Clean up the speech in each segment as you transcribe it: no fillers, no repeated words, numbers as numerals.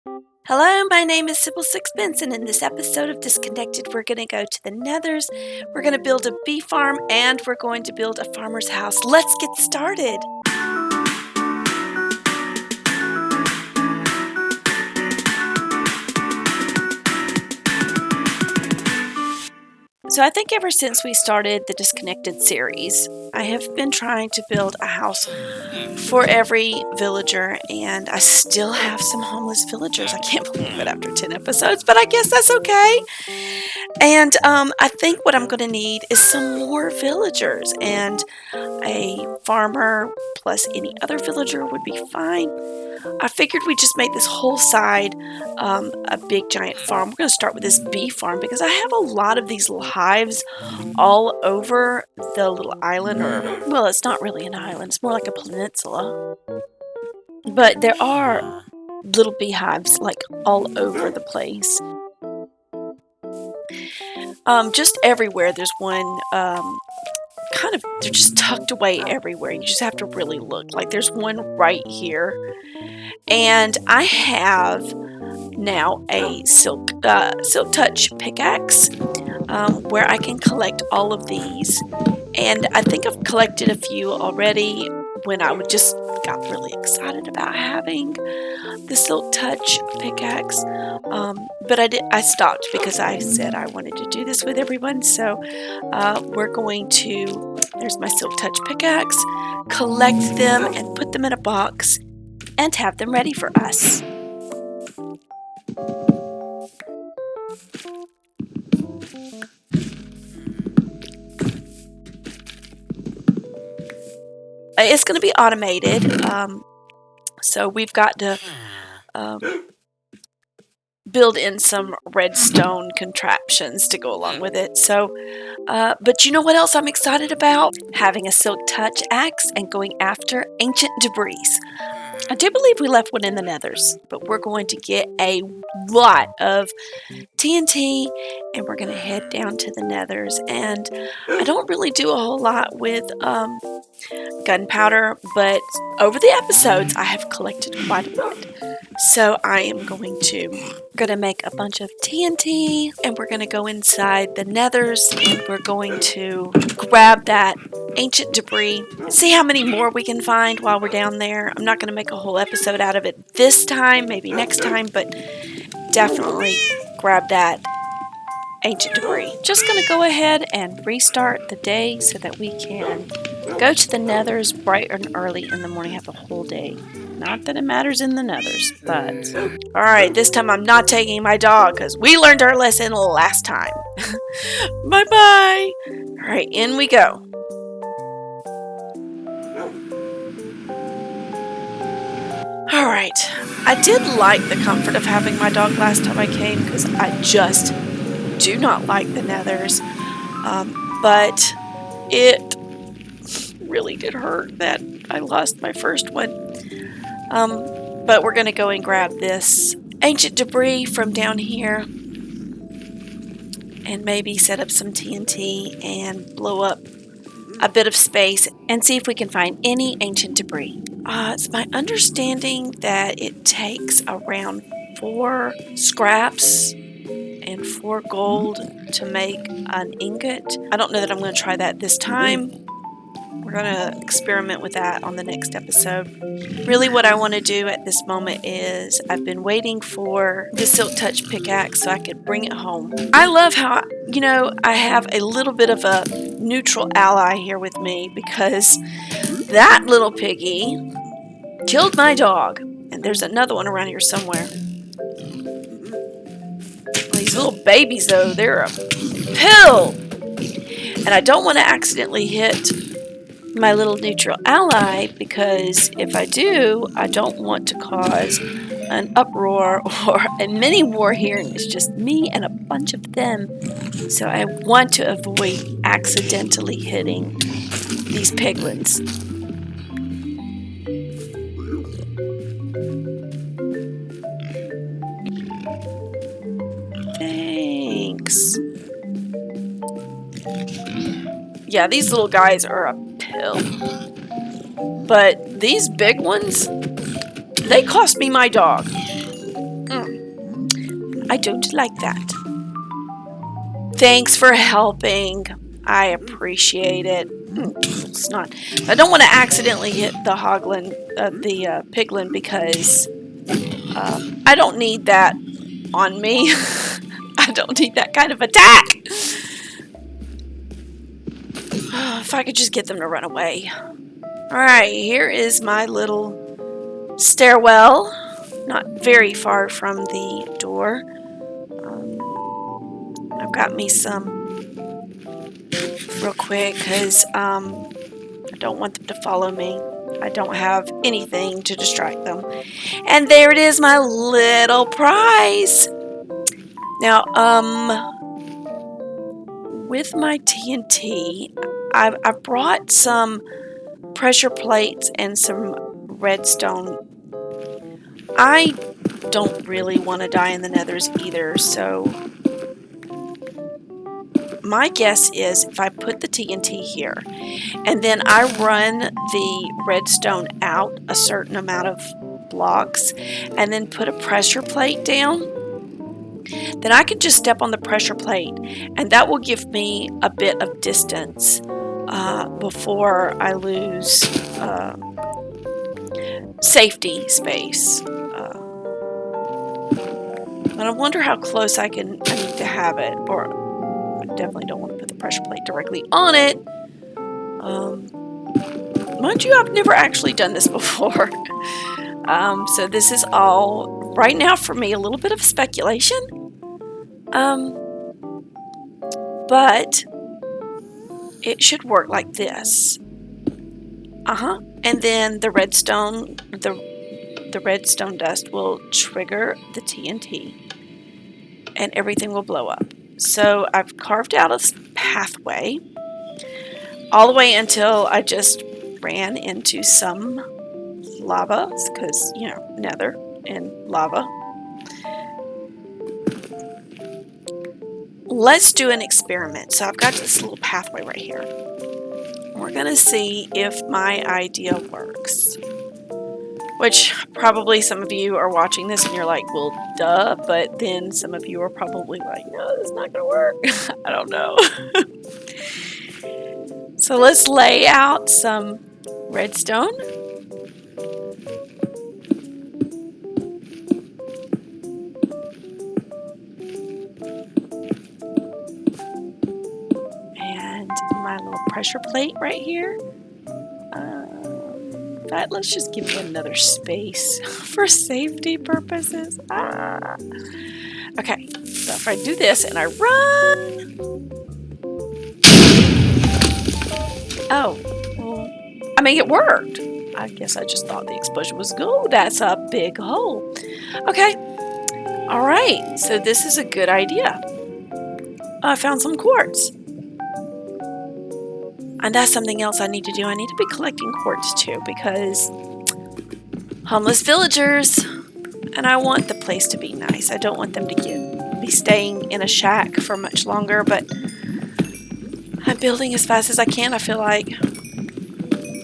Hello, my name is Cybill Sixpence, and in this episode of Disconnected, we're going to go to the Nethers, we're going to build a bee farm, and we're going to build a farmer's house. Let's get started! So I think ever since we started the Disconnected series, I have been trying to build a house for every villager, and I still have some homeless villagers. I can't believe it after 10 episodes, but I guess that's okay. And I think what I'm going to need is some more villagers, and a farmer plus any other villager would be fine. I figured we'd just make this whole side a big giant farm. We're going to start with this bee farm because I have a lot of these little hives all over the little island, or, well, it's not really an island, it's more like a peninsula. But there are little beehives like all over the place. Just everywhere there's one, they're just tucked away everywhere. You just have to really look. Like there's one right here. And I have now a silk touch pickaxe where I can collect all of these. And I think I've collected a few already when I just got really excited about having the silk touch pickaxe. But I stopped because I said I wanted to do this with everyone. So we're going to, there's my silk touch pickaxe, collect them and put them in a box and have them ready for us. It's going to be automated, so we've got to build in some redstone contraptions to go along with it. So, but you know what else I'm excited about? Having a silk touch axe and going after ancient debris. I do believe we left one in the Nethers, but we're going to get a lot of TNT and we're going to head down to the Nethers. And I don't really do a whole lot with gunpowder, but over the episodes I have collected quite a bit. So I am going to make a bunch of TNT, and we're going to go inside the Nethers, and we're going to grab that ancient debris, see how many more we can find while we're down there. I'm not going to make a whole episode out of it this time, maybe next time, but definitely grab that ancient debris. Just going to go ahead and restart the day so that we can go to the Nethers bright and early in the morning, have the whole day. Not that it matters in the Nethers, but... Alright, this time I'm not taking my dog because we learned our lesson last time. Bye-bye! Alright, in we go. Alright, I did like the comfort of having my dog last time I came because I just do not like the Nethers. But it really did hurt that I lost my first one. But we're going to go and grab this ancient debris from down here and maybe set up some TNT and blow up a bit of space and see if we can find any ancient debris. It's my understanding that it takes around 4 scraps and 4 gold to make an ingot. I don't know that I'm going to try that this time. We're going to experiment with that on the next episode. Really what I want to do at this moment is I've been waiting for the silk touch pickaxe so I could bring it home. I love how, I have a little bit of a neutral ally here with me because that little piggy killed my dog. And there's another one around here somewhere. These little babies, though, they're a pill. And I don't want to accidentally hit my little neutral ally because if I do, I don't want to cause an uproar or a mini war here. And it's just me and a bunch of them. So I want to avoid accidentally hitting these piglins. Thanks. Yeah, these little guys are a pill. But these big ones, they cost me my dog. I don't like that. Thanks for helping. I appreciate it. It's not. I don't want to accidentally hit the piglin because I don't need that on me. I don't need that kind of attack. If I could just get them to run away. Alright, here is my little stairwell. Not very far from the door. I've got me some real quick because I don't want them to follow me. I don't have anything to distract them. And there it is, my little prize. Now, with my TNT, I brought some pressure plates and some redstone. I don't really want to die in the Nethers either, so my guess is if I put the TNT here and then I run the redstone out a certain amount of blocks and then put a pressure plate down, then I can just step on the pressure plate and that will give me a bit of distance before I lose safety space. But I wonder how close I need to have it, or I definitely don't want to put the pressure plate directly on it. Mind you, I've never actually done this before. So this is all, right now for me, a little bit of speculation. But it should work like this. And then the redstone, the redstone dust will trigger the TNT and everything will blow up. So I've carved out a pathway all the way until I just ran into some lava because, you know, nether and lava. Let's do an experiment. So I've got this little pathway right here. We're going to see if my idea works. Which probably some of you are watching this and you're like, well, duh. But then some of you are probably like, no, this is not going to work. I don't know. So let's lay out some redstone. And my little pressure plate right here. Let's just give you another space for safety purposes. Okay, so if I do this and I run. Oh, well, I mean, it worked. I guess I just thought the explosion was good. Oh, that's a big hole. Okay, all right, so this is a good idea. I found some quartz. And that's something else I need to do. I need to be collecting quartz too because homeless villagers, and I want the place to be nice. I don't want them to be staying in a shack for much longer, but I'm building as fast as I can. I feel like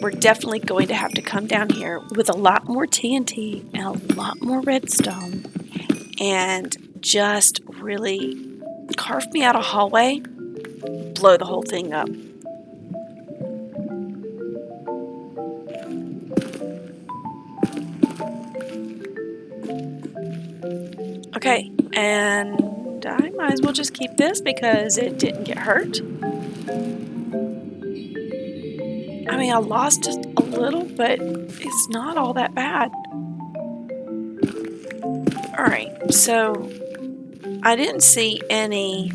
we're definitely going to have to come down here with a lot more TNT and a lot more redstone and just really carve me out a hallway, blow the whole thing up. Okay, and I might as well just keep this because it didn't get hurt. I mean, I lost just a little, but it's not all that bad. Alright, so I didn't see any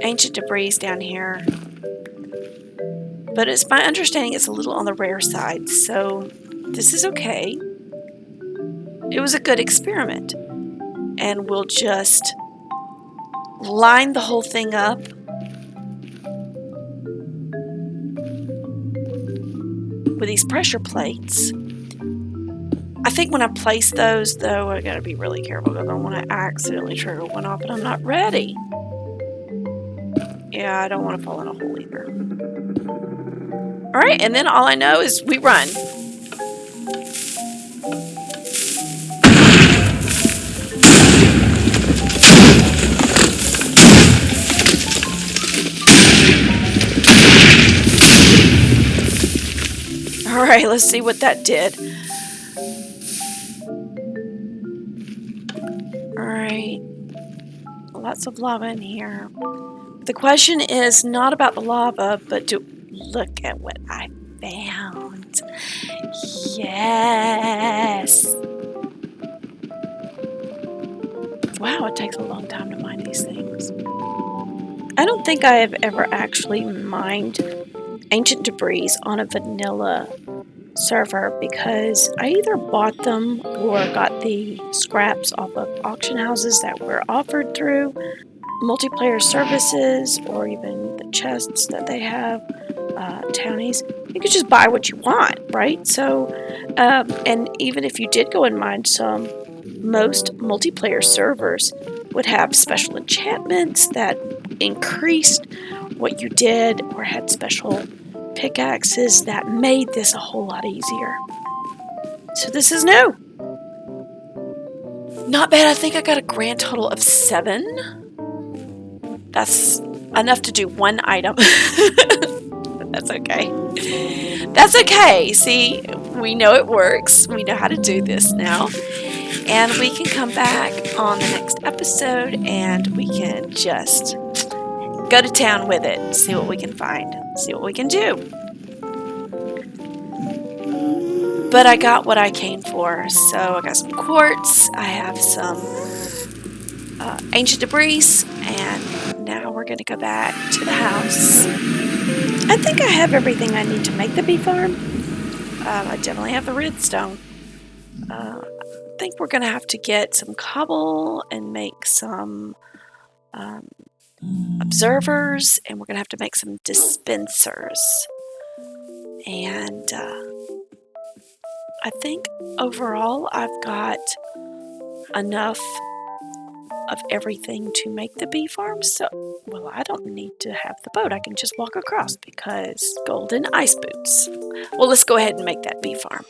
ancient debris down here. But it's my understanding it's a little on the rare side, so this is okay. It was a good experiment. And we'll just line the whole thing up. With these pressure plates. I think when I place those, though, I gotta be really careful because I don't want to accidentally trigger one off and I'm not ready. Yeah, I don't want to fall in a hole either. Alright, and then all I know is we run. Alright, let's see what that did. Alright. Lots of lava in here. The question is not about the lava, but look at what I found. Yes! Wow, it takes a long time to mine these things. I don't think I have ever actually mined ancient debris on a vanilla server because I either bought them or got the scraps off of auction houses that were offered through multiplayer services, or even the chests that they have, townies. You could just buy what you want, right? So, and even if you did go and mine some, most multiplayer servers would have special enchantments that increased what you did, or had special pickaxes that made this a whole lot easier. So this is new. Not bad. I think I got a grand total of 7. That's enough to do one item. But that's okay. That's okay. See, we know it works. We know how to do this now. And we can come back on the next episode and we can just go to town with it. See what we can find. See what we can do. But I got what I came for. So I got some quartz. I have some ancient debris. And now we're going to go back to the house. I think I have everything I need to make the bee farm. I definitely have the redstone. I think we're going to have to get some cobble and make some observers, and we're going to have to make some dispensers. And I think overall I've got enough of everything to make the bee farm. So, well, I don't need to have the boat. I can just walk across because golden ice boots. Well, let's go ahead and make that bee farm.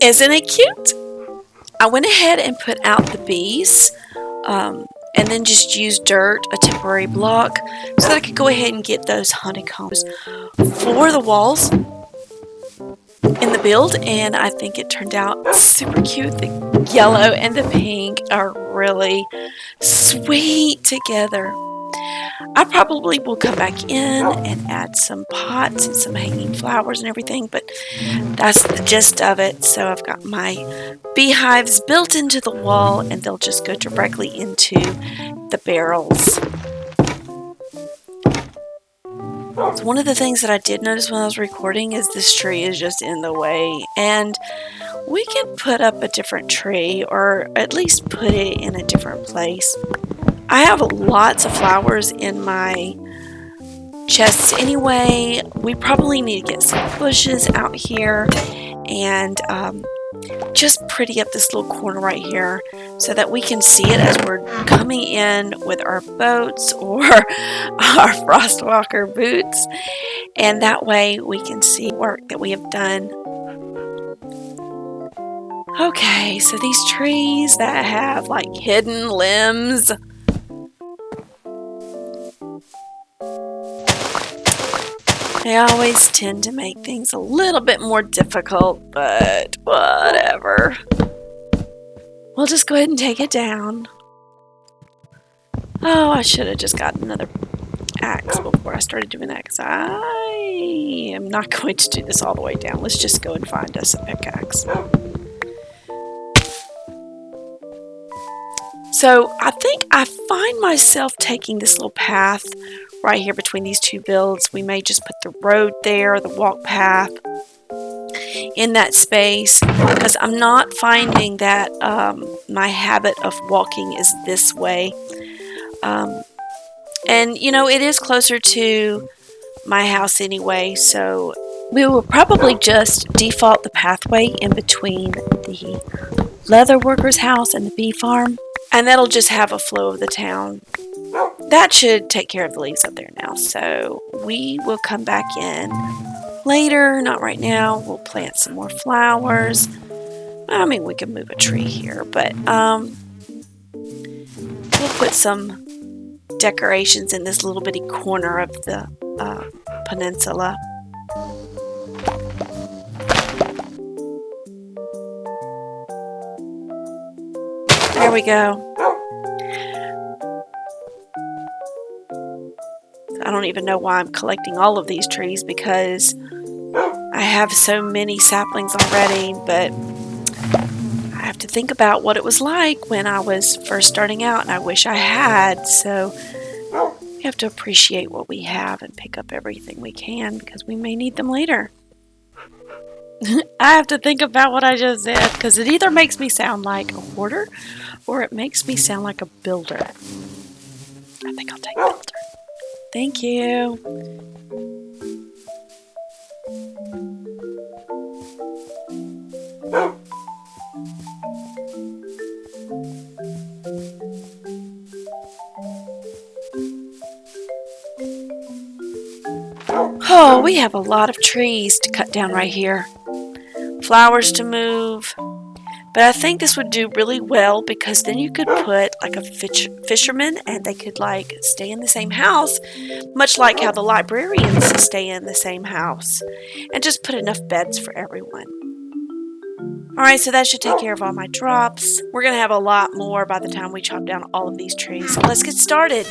Isn't it cute? I went ahead and put out the bees and then just used dirt, a temporary block, so that I could go ahead and get those honeycombs for the walls. in the build, and I think it turned out super cute. The yellow and the pink are really sweet together. I probably will come back in and add some pots and some hanging flowers and everything, but that's the gist of it. So I've got my beehives built into the wall, and they'll just go directly into the barrels. So one of the things that I did notice when I was recording is this tree is just in the way, and we can put up a different tree, or at least put it in a different place. I have lots of flowers in my chests anyway. We probably need to get some bushes out here and just pretty up this little corner right here so that we can see it as we're coming in with our boats or our Frostwalker boots, and that way we can see work that we have done. Okay, so these trees that have like hidden limbs, they always tend to make things a little bit more difficult, but whatever. We'll just go ahead and take it down. Oh, I should have just gotten another axe before I started doing that, because I am not going to do this all the way down. Let's just go and find us a pickaxe. So I think I find myself taking this little path right here between these two builds. We may just put the road there, the walk path in that space, because I'm not finding that my habit of walking is this way. And you know, it is closer to my house anyway, so we will probably just default the pathway in between the leather worker's house and the bee farm, and that'll just have a flow of the town. That should take care of the leaves up there now, so we will come back in later, not right now. We'll plant some more flowers. I mean, we can move a tree here, but we'll put some decorations in this little bitty corner of the peninsula. There we go. I don't even know why I'm collecting all of these trees, because I have so many saplings already, but I have to think about what it was like when I was first starting out, and I wish I had. So we have to appreciate what we have and pick up everything we can, because we may need them later. I have to think about what I just said, because it either makes me sound like a hoarder or it makes me sound like a builder. I think I'll take builder. Thank you. Oh, we have a lot of trees to cut down right here. Flowers to move. But I think this would do really well, because then you could put like a fisherman, and they could like stay in the same house, much like how the librarians stay in the same house, and just put enough beds for everyone. Alright, so that should take care of all my drops. We're going to have a lot more by the time we chop down all of these trees. So let's get started.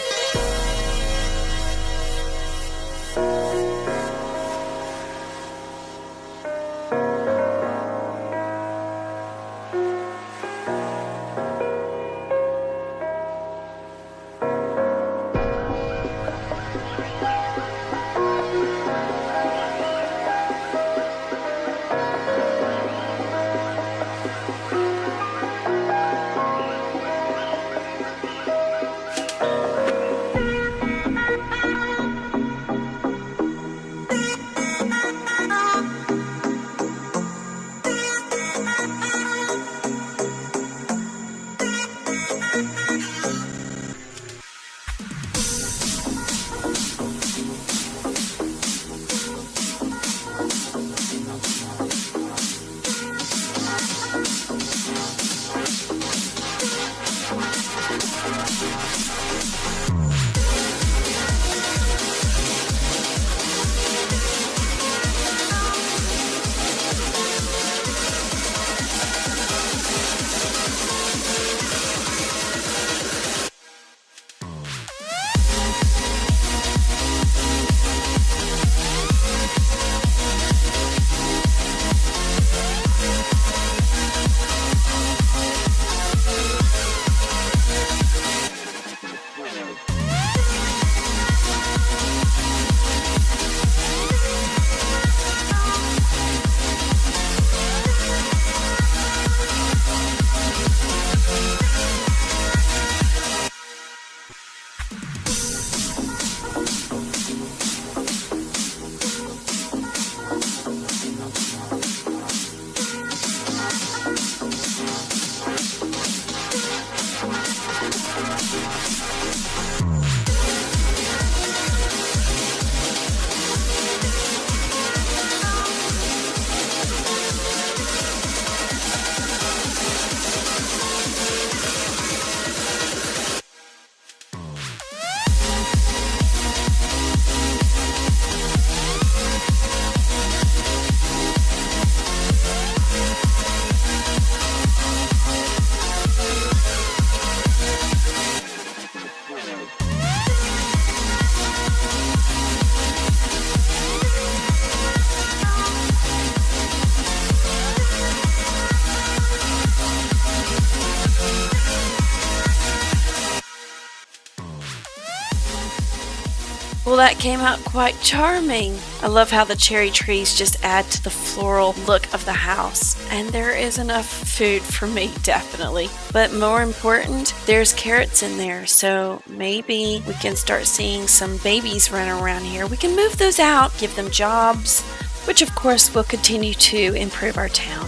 Well, that came out quite charming. I love how the cherry trees just add to the floral look of the house. And there is enough food for me, definitely. But more important, there's carrots in there. So maybe we can start seeing some babies running around here. We can move those out, give them jobs, which of course will continue to improve our town.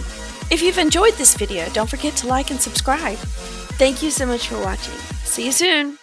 If you've enjoyed this video, don't forget to like and subscribe. Thank you so much for watching. See you soon.